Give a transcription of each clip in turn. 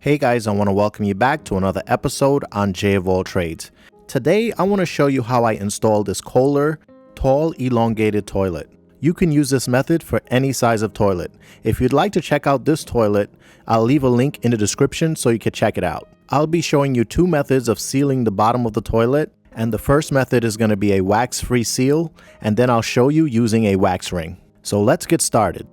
Hey guys, I want to welcome you back to another episode on J of All Trades. Today I want to show you how I install this Kohler tall elongated toilet. You can use this method for any size of toilet. If you'd like to check out this toilet, I'll leave a link in the description so you can check it out. I'll be showing you two methods of sealing the bottom of the toilet, and the first method is going to be a wax-free seal, and then I'll show you using a wax ring. So let's get started.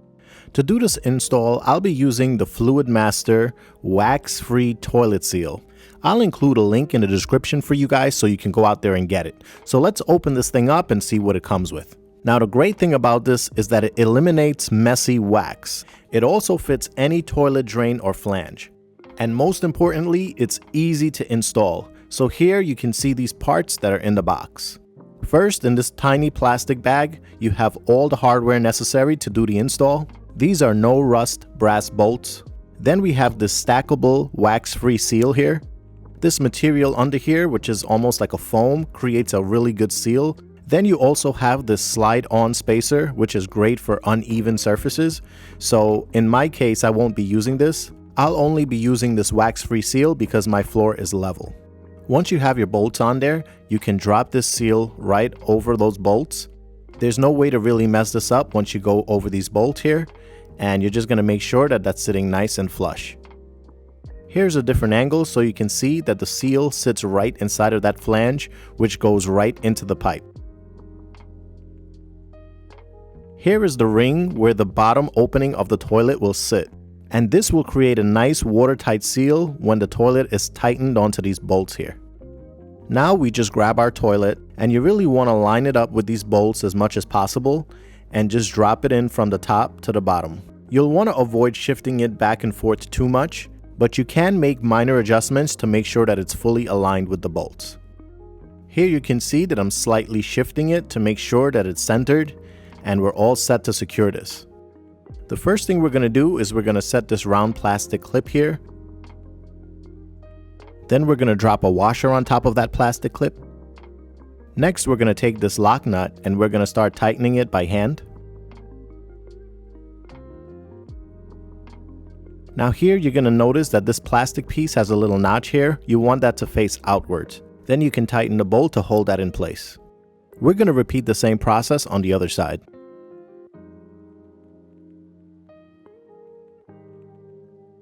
To do this install, I'll be using the Fluidmaster wax-free toilet seal. I'll include a link in the description for you guys so you can go out there and get it. So let's open this thing up and see what it comes with. Now the great thing about this is that it eliminates messy wax. It also fits any toilet drain or flange. And most importantly, it's easy to install. So here you can see these parts that are in the box. First, in this tiny plastic bag, you have all the hardware necessary to do the install. These are no rust brass bolts. Then we have this stackable wax-free seal here. This material under here, which is almost like a foam, creates a really good seal. Then you also have this slide-on spacer, which is great for uneven surfaces. So in my case, I won't be using this. I'll only be using this wax-free seal because my floor is level. Once you have your bolts on there, you can drop this seal right over those bolts. There's no way to really mess this up once you go over these bolts here, and you're just going to make sure that that's sitting nice and flush. Here's a different angle so you can see that the seal sits right inside of that flange, which goes right into the pipe. Here is the ring where the bottom opening of the toilet will sit, and this will create a nice watertight seal when the toilet is tightened onto these bolts here. Now we just grab our toilet, and you really want to line it up with these bolts as much as possible and just drop it in from the top to the bottom. You'll want to avoid shifting it back and forth too much, but you can make minor adjustments to make sure that it's fully aligned with the bolts. Here you can see that I'm slightly shifting it to make sure that it's centered, and we're all set to secure this. The first thing we're going to do is we're going to set this round plastic clip here. Then we're going to drop a washer on top of that plastic clip. Next, we're going to take this lock nut and we're going to start tightening it by hand. Now here you're going to notice that this plastic piece has a little notch here. You want that to face outwards. Then you can tighten the bolt to hold that in place. We're going to repeat the same process on the other side.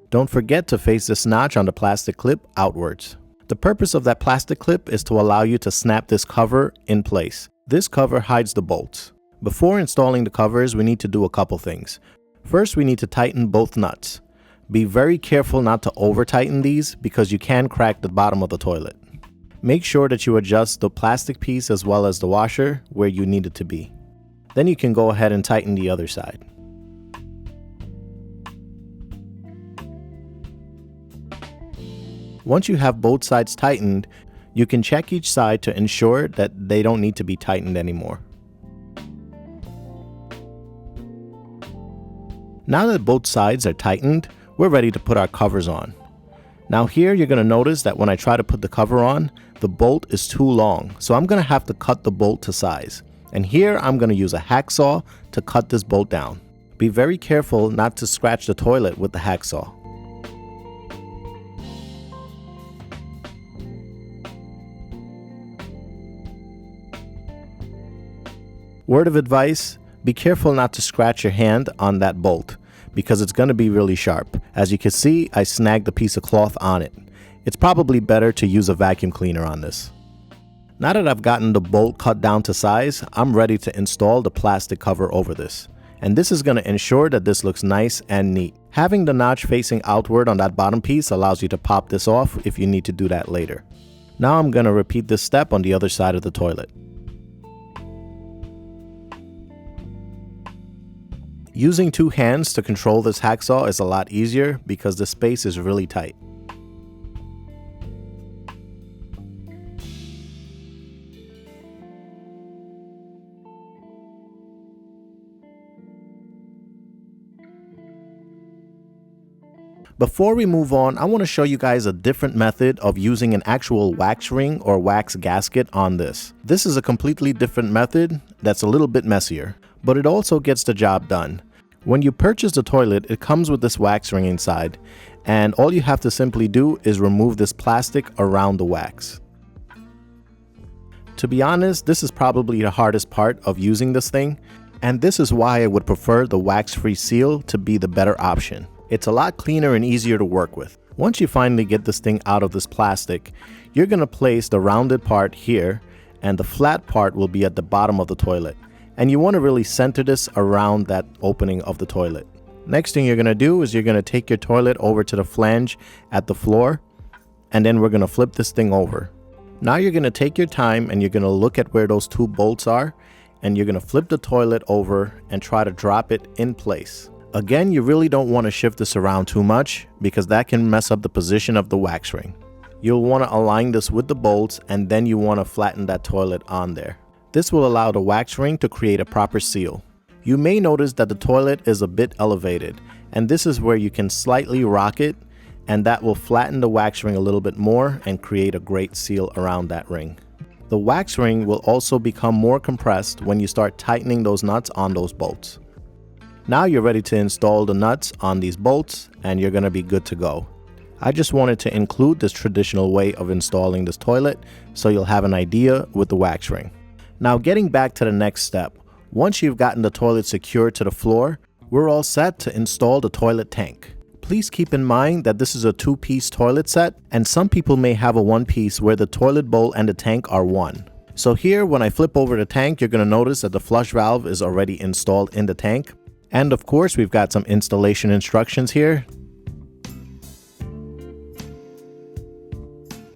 Don't forget to face this notch on the plastic clip outwards. The purpose of that plastic clip is to allow you to snap this cover in place. This cover hides the bolts. Before installing the covers, we need to do a couple things. First, we need to tighten both nuts. Be very careful not to over tighten these because you can crack the bottom of the toilet. Make sure that you adjust the plastic piece as well as the washer where you need it to be. Then you can go ahead and tighten the other side. Once you have both sides tightened, you can check each side to ensure that they don't need to be tightened anymore. Now that both sides are tightened, we're ready to put our covers on. Now here you're going to notice that when I try to put the cover on, the bolt is too long, so I'm going to have to cut the bolt to size. And here I'm going to use a hacksaw to cut this bolt down. Be very careful not to scratch the toilet with the hacksaw. Word of advice, be careful not to scratch your hand on that bolt because it's going to be really sharp. As you can see, I snagged a piece of cloth on it. It's probably better to use a vacuum cleaner on this. Now that I've gotten the bolt cut down to size, I'm ready to install the plastic cover over this. And this is going to ensure that this looks nice and neat. Having the notch facing outward on that bottom piece allows you to pop this off if you need to do that later. Now I'm going to repeat this step on the other side of the toilet. Using two hands to control this hacksaw is a lot easier because the space is really tight. Before we move on, I want to show you guys a different method of using an actual wax ring or wax gasket on this. This is a completely different method that's a little bit messier, but it also gets the job done. When you purchase the toilet, it comes with this wax ring inside, And all you have to simply do is remove this plastic around the wax. To be honest, this is probably the hardest part of using this thing, and this is why I would prefer the wax-free seal to be the better option. It's a lot cleaner and easier to work with. Once you finally get this thing out of this plastic, you're going to place the rounded part here, and the flat part will be at the bottom of the toilet. And you want to really center this around that opening of the toilet. Next thing you're going to do is you're going to take your toilet over to the flange at the floor, and then we're going to flip this thing over. Now you're going to take your time and you're going to look at where those two bolts are, and you're going to flip the toilet over and try to drop it in place. Again, you really don't want to shift this around too much because that can mess up the position of the wax ring. You'll want to align this with the bolts, and then you want to flatten that toilet on there. This will allow the wax ring to create a proper seal. You may notice that the toilet is a bit elevated, and this is where you can slightly rock it, and that will flatten the wax ring a little bit more and create a great seal around that ring. The wax ring will also become more compressed when you start tightening those nuts on those bolts. Now you're ready to install the nuts on these bolts, and you're going to be good to go. I just wanted to include this traditional way of installing this toilet so you'll have an idea with the wax ring. Now getting back to the next step, once you've gotten the toilet secured to the floor, we're all set to install the toilet tank. Please keep in mind that this is a two-piece toilet set, and some people may have a one-piece where the toilet bowl and the tank are one. So here, when I flip over the tank, you're going to notice that the flush valve is already installed in the tank. And of course, we've got some installation instructions here.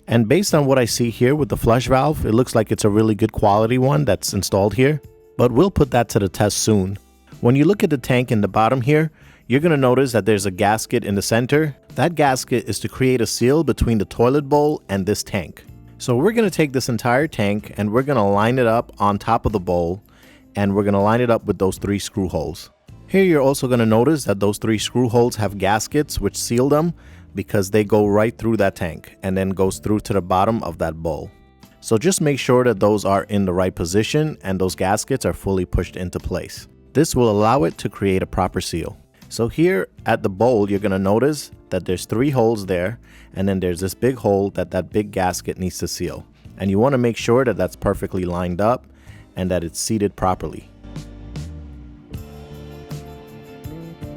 And based on what I see here with the flush valve, it looks like it's a really good quality one that's installed here, but we'll put that to the test soon. When you look at the tank in the bottom here, you're going to notice that there's a gasket in the center. That gasket is to create a seal between the toilet bowl and this tank. So we're going to take this entire tank and we're going to line it up on top of the bowl, and we're going to line it up with those 3 screw holes. Here you're also going to notice that those 3 screw holes have gaskets which seal them, because they go right through that tank and then goes through to the bottom of that bowl. So just make sure that those are in the right position and those gaskets are fully pushed into place. This will allow it to create a proper seal. So here at the bowl, you're going to notice that there's 3 holes there, and then there's this big hole that big gasket needs to seal. And you want to make sure that that's perfectly lined up and that it's seated properly.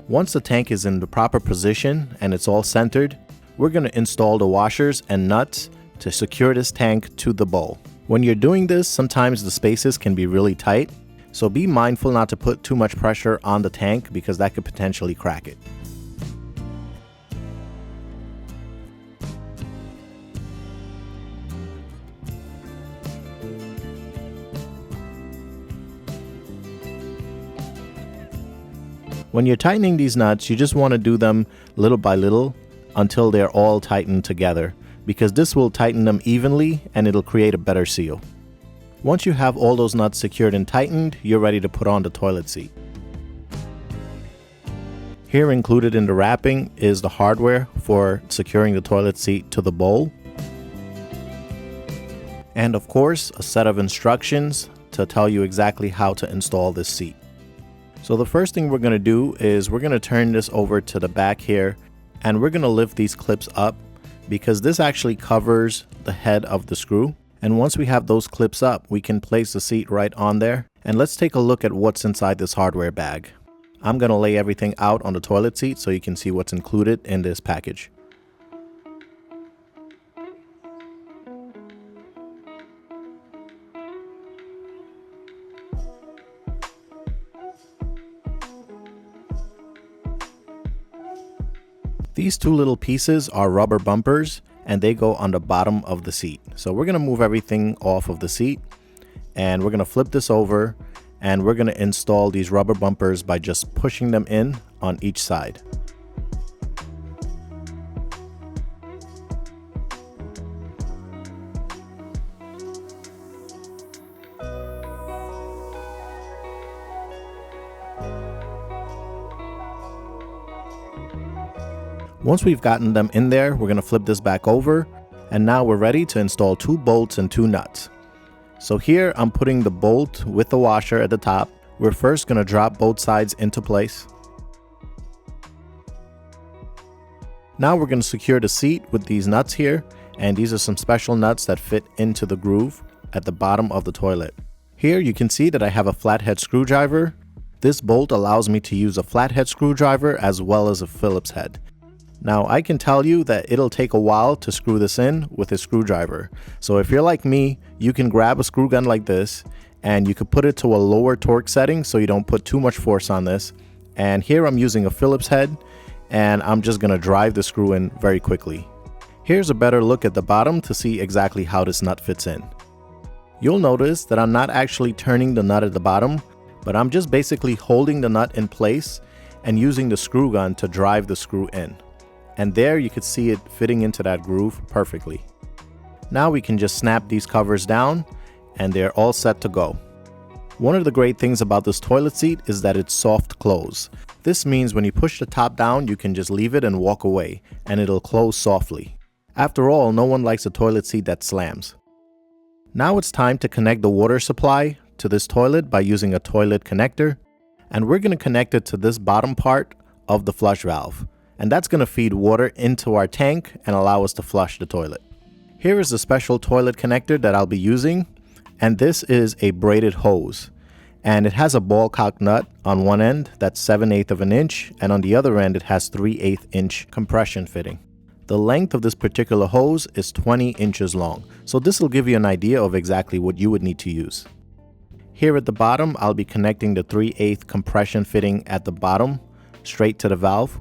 Once the tank is in the proper position and it's all centered, we're going to install the washers and nuts to secure this tank to the bowl. When you're doing this, sometimes the spaces can be really tight, so be mindful not to put too much pressure on the tank because that could potentially crack it. When you're tightening these nuts, you just want to do them little by little until they're all tightened together, because this will tighten them evenly and it'll create a better seal. Once you have all those nuts secured and tightened, you're ready to put on the toilet seat. Here included in the wrapping is the hardware for securing the toilet seat to the bowl. And of course, a set of instructions to tell you exactly how to install this seat. So the first thing we're going to do is we're going to turn this over to the back here, and we're going to lift these clips up because this actually covers the head of the screw. And once we have those clips up, we can place the seat right on there. And let's take a look at what's inside this hardware bag. I'm going to lay everything out on the toilet seat so you can see what's included in this package. These 2 little pieces are rubber bumpers, and they go on the bottom of the seat. So we're going to move everything off of the seat, and we're going to flip this over, and we're going to install these rubber bumpers by just pushing them in on each side. Once we've gotten them in there, we're going to flip this back over, and now we're ready to install 2 bolts and 2 nuts. So here I'm putting the bolt with the washer at the top. We're first going to drop both sides into place. Now we're going to secure the seat with these nuts here, and these are some special nuts that fit into the groove at the bottom of the toilet. Here you can see that I have a flathead screwdriver. This bolt allows me to use a flathead screwdriver as well as a Phillips head. Now I can tell you that it'll take a while to screw this in with a screwdriver. So if you're like me, you can grab a screw gun like this and you could put it to a lower torque setting so you don't put too much force on this. And here I'm using a Phillips head and I'm just going to drive the screw in very quickly. Here's a better look at the bottom to see exactly how this nut fits in. You'll notice that I'm not actually turning the nut at the bottom, but I'm just basically holding the nut in place and using the screw gun to drive the screw in. And there you could see it fitting into that groove perfectly. Now we can just snap these covers down and they're all set to go. One of the great things about this toilet seat is that it's soft close. This means when you push the top down, you can just leave it and walk away and it'll close softly. After all, no one likes a toilet seat that slams. Now it's time to connect the water supply to this toilet by using a toilet connector, and we're going to connect it to this bottom part of the flush valve, and that's going to feed water into our tank and allow us to flush the toilet. Here is the special toilet connector that I'll be using, and this is a braided hose, and it has a ball cock nut on one end that's 7/8 of an inch, and on the other end it has 3/8 inch compression fitting. The length of this particular hose is 20 inches long, so this will give you an idea of exactly what you would need to use. Here at the bottom, I'll be connecting the 3/8 compression fitting at the bottom straight to the valve.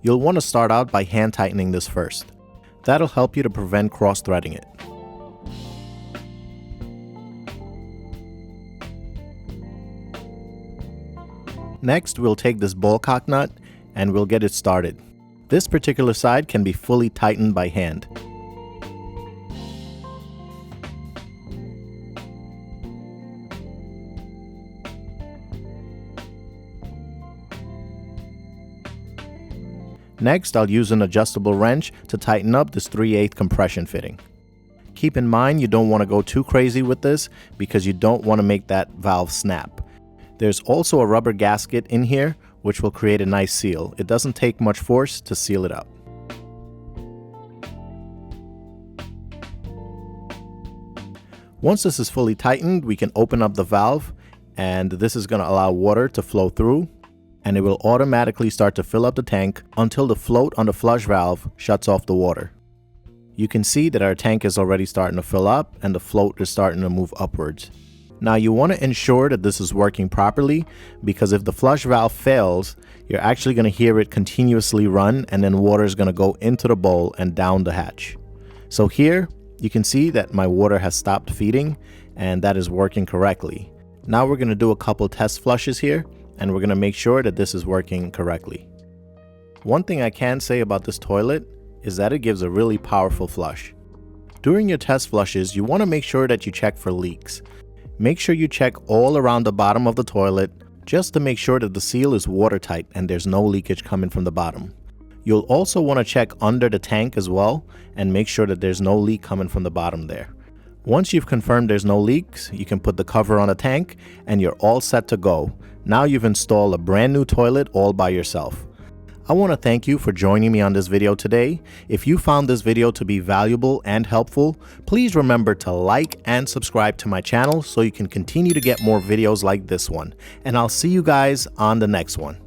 You'll want to start out by hand tightening this first. That'll help you to prevent cross-threading it. Next, we'll take this ball cock nut and we'll get it started. This particular side can be fully tightened by hand. Next, I'll use an adjustable wrench to tighten up this 3/8 compression fitting. Keep in mind you don't want to go too crazy with this because you don't want to make that valve snap. There's also a rubber gasket in here which will create a nice seal. It doesn't take much force to seal it up. Once this is fully tightened, we can open up the valve, and this is going to allow water to flow through, and it will automatically start to fill up the tank until the float on the flush valve shuts off the water. You can see that our tank is already starting to fill up and the float is starting to move upwards. Now you want to ensure that this is working properly, because if the flush valve fails, you're actually going to hear it continuously run and then water is going to go into the bowl and down the hatch. So here you can see that my water has stopped feeding and that is working correctly. Now we're going to do a couple test flushes here and we're going to make sure that this is working correctly. One thing I can say about this toilet is that it gives a really powerful flush. During your test flushes, you want to make sure that you check for leaks. Make sure you check all around the bottom of the toilet just to make sure that the seal is watertight and there's no leakage coming from the bottom. You'll also want to check under the tank as well and make sure that there's no leak coming from the bottom there. Once you've confirmed there's no leaks, you can put the cover on the tank and you're all set to go. Now you've installed a brand new toilet all by yourself. I want to thank you for joining me on this video today. If you found this video to be valuable and helpful, please remember to like and subscribe to my channel so you can continue to get more videos like this one. And I'll see you guys on the next one.